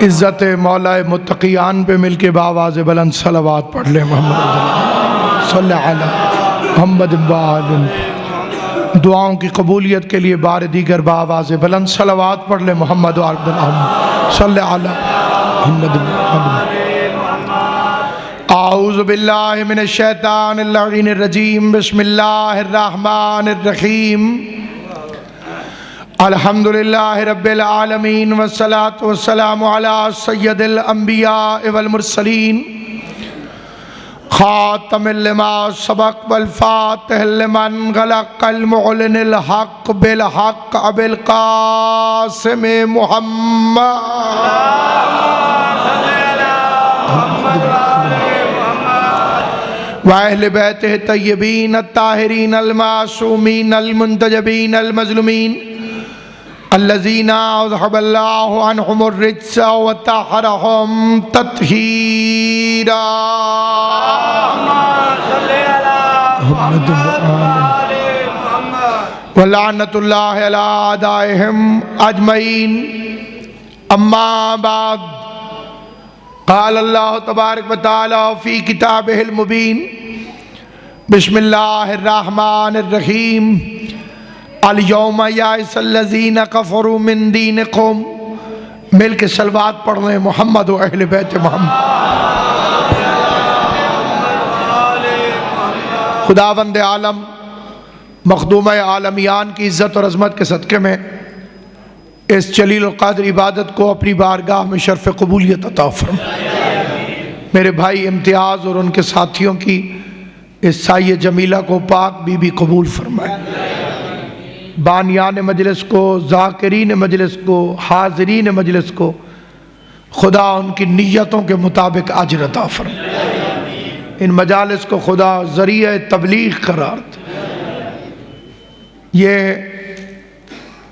عزت مولا متقیان پہ مل کے بآواز بلند صلوات پڑھ لیں محمد صلی علی محمد وآلہ۔ دعاؤں کی قبولیت کے لیے بار دیگر بآواز بلند صلوات پڑھ لیں محمد صلی علی محمد وآلہ۔ اعوذ باللہ من الشیطان اللعین الرجیم، بسم اللہ الرحمن الرحیم۔ الحمدللہ رب العالمین والصلاة والسلام علی سید الانبیاء والمرسلین، خاتم لما سبق والفاتح لمن غلق، المعلن الحق بالحق، ابی القاسم محمد وَأَهْلِ بَيْتِهِ الطَّيِّبِينَ الطَّاهِرِينَ الْمَعْصُومِينَ الْمُنْتَجَبِينَ الْمَظْلُومِينَ الَّذِينَ أَذْهَبَ اللَّهُ عَنْهُمُ الرِّجْسَ وَطَهَّرَهُمْ تَطْهِيرًا۔ وَلَعْنَةُ اللَّهِ عَلَىٰ أَعْدَائِهِمْ أَجْمَعِينَ۔ أَمَّا بَعْدُ، قال اللہ تبارک و تعالی فی کتابہ المبین، بسم اللہ الرحمن الرحیم۔ الیوم یئس الذین کفروا من دینکم۔ مل کے صلوات پڑھ رہے ہیں محمد و اہل بیت محمد۔ خداوند عالم مخدومہ عالمیان کی عزت اور عظمت کے صدقے میں اس جلیل القدر عبادت کو اپنی بارگاہ میں شرف قبولیت عطا فرمائے۔ میرے بھائی امتیاز اور ان کے ساتھیوں کی اس سایہ جمیلہ کو پاک بی بی قبول فرمائے۔ بانیان مجلس کو، ذاکرین مجلس کو، حاضرین مجلس کو خدا ان کی نیتوں کے مطابق اجر عطا فرمائے۔ ان مجالس کو خدا ذریعہ تبلیغ قرار دے۔ یہ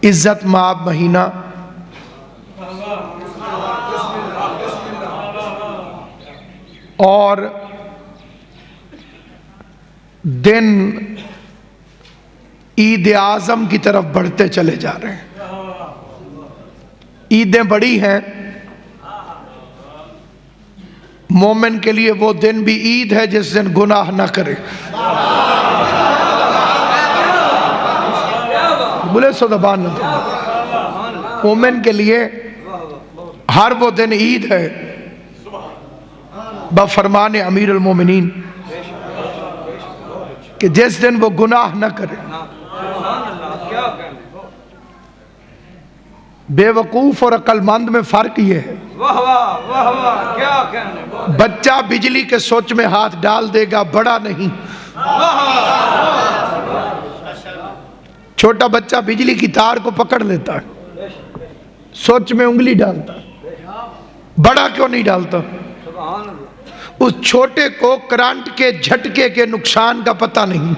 عزت مآب مہینہ اور دن عید اعظم کی طرف بڑھتے چلے جا رہے ہیں۔ عیدیں بڑی ہیں، مومن کے لیے وہ دن بھی عید ہے جس دن گناہ نہ کرے۔ بولے سبحان اللہ۔ مومن کے لیے ہر وہ دن عید ہے بفرمان امیر المومنین کہ جس دن وہ گناہ نہ کرے۔ بے وقوف اور عقل مند میں فرق یہ ہے، بچہ بجلی کے سوچ میں ہاتھ ڈال دے گا، بڑا نہیں۔ چھوٹا بچہ بجلی کی تار کو پکڑ لیتا ہے، سوچ میں انگلی ڈالتا ہے، بڑا کیوں نہیں ڈالتا؟ اس چھوٹے کو کرنٹ کے جھٹکے کے نقصان کا پتہ نہیں۔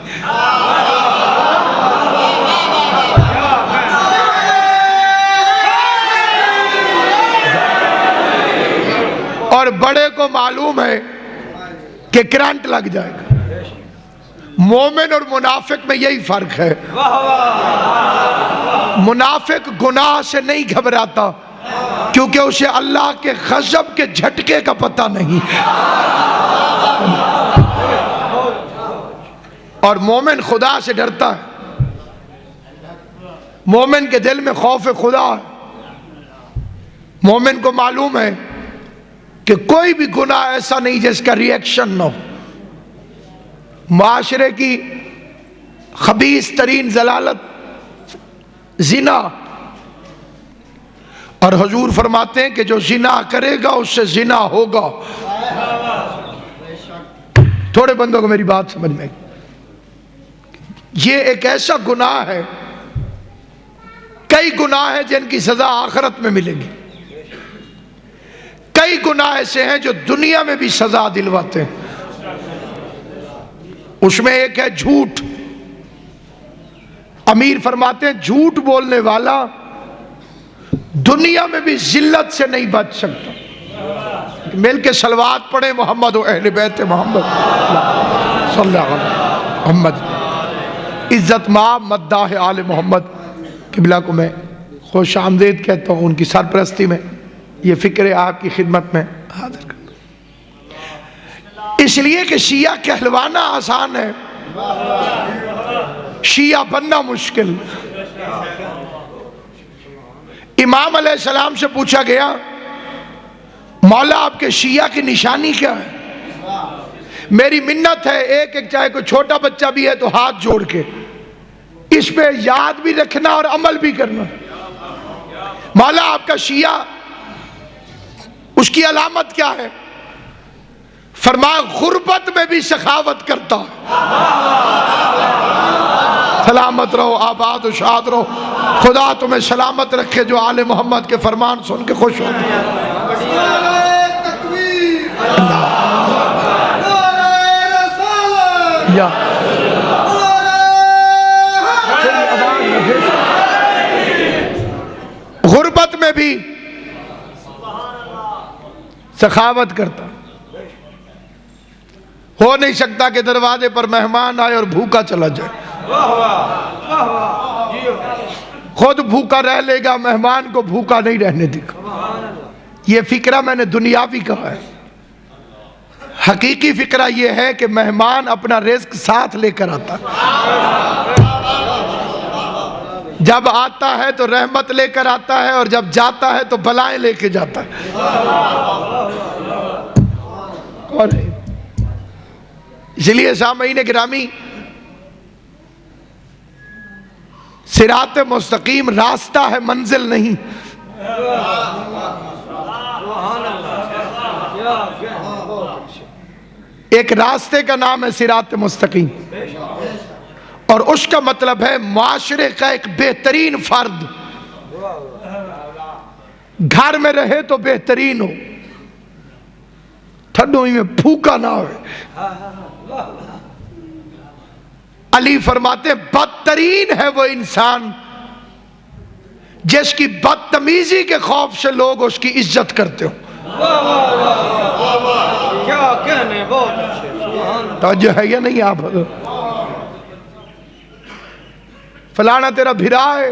اور بڑے کو معلوم ہے کہ کرنٹ لگ جائے گا۔ مومن اور منافق میں یہی فرق ہے۔ منافق گناہ سے نہیں گھبراتا کیونکہ اسے اللہ کے غضب کے جھٹکے کا پتہ نہیں، اور مومن خدا سے ڈرتا ہے۔ مومن کے دل میں خوف خدا ہے۔ مومن کو معلوم ہے کہ کوئی بھی گناہ ایسا نہیں جس کا ریئیکشن نہ ہو۔ معاشرے کی خبیث ترین ضلالت زنا، اور حضور فرماتے ہیں کہ جو زنا کرے گا اس سے زنا ہوگا۔ تھوڑے بندوں کو میری بات سمجھ میں، یہ ایک ایسا گناہ ہے، کئی گناہ ہیں جن کی سزا آخرت میں ملے گی، کئی گناہ ایسے ہیں جو دنیا میں بھی سزا دلواتے ہیں۔ اس میں ایک ہے جھوٹ۔ امیر فرماتے ہیں جھوٹ بولنے والا دنیا میں بھی ذلت سے نہیں بچ سکتا۔ مل کے صلوات پڑھیں محمد و اہل بیت محمد صلی اللہ علیہ محمد۔ عزت مآب مداح آل محمد قبلہ کو میں خوش آمدید کہتا ہوں ان کی سرپرستی میں۔ یہ فکر آپ کی خدمت میں حاضر کرتا ہوں، اس لیے کہ شیعہ کہلوانا آسان ہے، شیعہ بننا مشکل۔ امام علیہ السلام سے پوچھا گیا مولا آپ کے شیعہ کی نشانی کیا ہے؟ میری منت ہے ایک ایک چاہے کوئی چھوٹا بچہ بھی ہے تو ہاتھ جوڑ کے اس پہ یاد بھی رکھنا اور عمل بھی کرنا۔ مولا آپ کا شیعہ اس کی علامت کیا ہے؟ فرمایا غربت میں بھی سخاوت کرتا ہے۔ سلامت رہو، آباد و شاد رہو، خدا تمہیں سلامت رکھے جو آل محمد کے فرمان سن کے خوش ہوتے ہیں۔ یا غربت میں بھی سخاوت کرتا، ہو نہیں سکتا کہ دروازے پر مہمان آئے اور بھوکا چلا جائے، خود بھوکا رہ لے گا، مہمان کو بھوکا نہیں رہنے دے گا۔ یہ فکرہ میں نے دنیاوی کہا ہے، حقیقی فکرہ یہ ہے کہ مہمان اپنا رزق ساتھ لے کر آتا ہے، جب آتا ہے تو رحمت لے کر آتا ہے اور جب جاتا ہے تو بلائیں لے کے جاتا ہے۔ اور اس لیے سامعین گرامی، صراط مستقیم راستہ ہے، منزل نہیں۔ ایک راستے کا نام ہے صراط مستقیم، اور اس کا مطلب ہے معاشرے کا ایک بہترین فرد گھر میں رہے تو بہترین ہو، ٹھنڈوں میں بھوکا نہ ہوئے۔ علی فرماتے ہیں بدترین ہے وہ انسان جس کی بدتمیزی کے خوف سے لوگ اس کی عزت کرتے ہو۔ کیا کہنے، بہت اچھے، توجہ ہے یا نہیں آپ؟ فلانا تیرا بھرا ہے،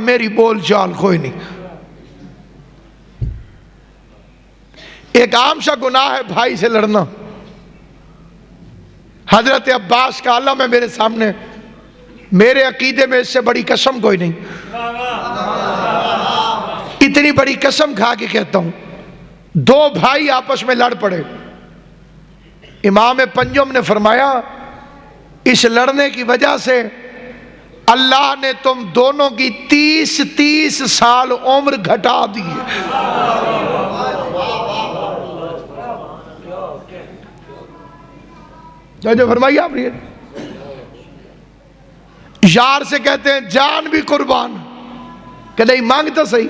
میری بول چال کوئی نہیں۔ ایک عام سا گناہ ہے بھائی سے لڑنا۔ حضرت عباس کا علم ہے میرے سامنے، میرے عقیدے میں اس سے بڑی قسم کوئی نہیں، اتنی بڑی قسم کھا کے کہتا ہوں، دو بھائی آپس میں لڑ پڑے، امام پنجم نے فرمایا اس لڑنے کی وجہ سے اللہ نے تم دونوں کی 30 سال عمر گھٹا دی ہے۔ جو فرمائی آپ نے، یار سے کہتے ہیں جان بھی قربان، کہ نہیں مانگ تو صحیح،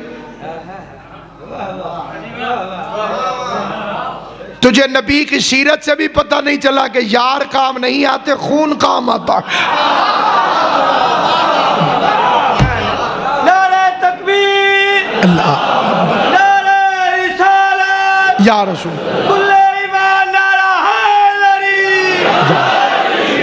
تجھے نبی کی سیرت سے بھی پتہ نہیں چلا کہ یار کام نہیں آتے، خون کام آتا۔ نعرہ تکبیر، اللہ نعرہ رسالت، یا رسول کل ایمان، نعرہ حیدری۔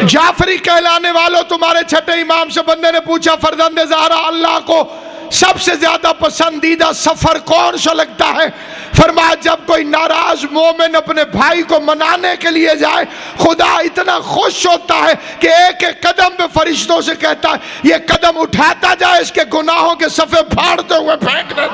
جعفری کہلانے والوں، تمہارے چھٹے امام سے بندے نے پوچھا فرزند زہرا اللہ کو سب سے زیادہ پسندیدہ سفر کون سا لگتا ہے؟ فرمایا جب کوئی ناراض مومن اپنے بھائی کو منانے کے لیے جائے، خدا اتنا خوش ہوتا ہے کہ ایک ایک قدم پہ فرشتوں سے کہتا ہے یہ قدم اٹھاتا جائے، اس کے گناہوں کے صفحے پھاڑتے ہوئے پھینک دے۔